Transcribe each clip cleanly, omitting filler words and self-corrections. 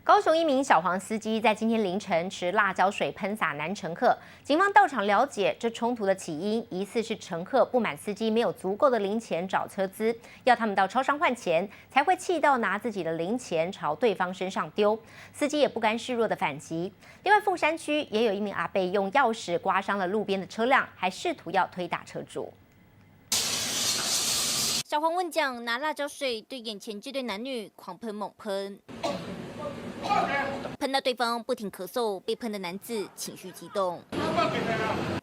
高雄一名小黄司机在今天凌晨持辣椒水喷洒男乘客，警方到场了解，这冲突的起因疑似是乘客不满司机没有足够的零钱找车资，要他们到超商换钱，才会气到拿自己的零钱朝对方身上丢。司机也不甘示弱的反击。另外，凤山区也有一名阿伯用钥匙刮伤了路边的车辆，还试图要推打车主。 小黄问讲拿辣椒水对眼前这对男女狂喷猛喷，喷到对方不停咳嗽，被喷的男子情绪激动。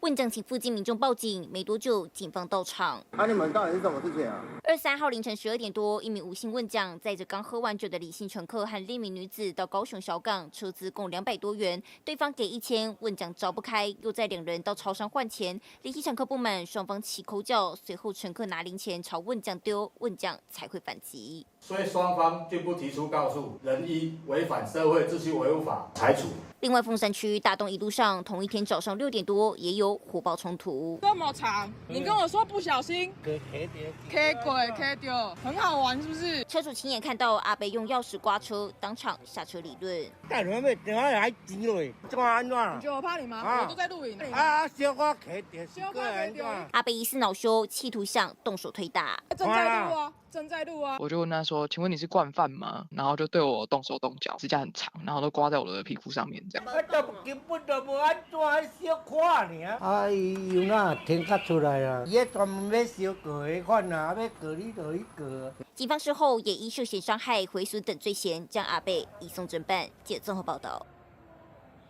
问讲请附近民众报警，没多久警方到场。你们到底是什么事情啊23号凌晨12点多，一名吴姓问讲载着刚喝完酒的李姓乘客和另一名女子到高雄小港，车资共200多元，对方给1000，问讲找不开，又载2人到超商换钱。李姓乘客不满，双方起口角，随后乘客拿零钱朝问讲丢，问讲才会反击。所以双方拒不提出告诉，仍依违反社会秩序维护法裁处。另外，凤山区大东一路上，同一天早上6点多也有火爆冲突。这么长，你跟我说不小心 K 鬼 K 丢，很好玩是不是？车主亲眼看到阿伯用钥匙刮车，当场下车理论。干什么？电话还急了，这么安怎？就我怕你吗？我都在录影。小可 K 丢，小可安怎？阿伯疑似恼羞，企图想动手推打。正在录啊，正在录啊。我就问他说：“请问你是惯犯吗？”然后就对我动手动脚，指甲很长，然后都刮在我的皮肤上面这样。根本就无安怎，小看尔。哎呦，那听得出来啊，伊专门要小过迄款啊，要过你就去过。警方事后也依涉嫌伤害、毁损等罪嫌，将阿伯移送侦办。记者综合报道。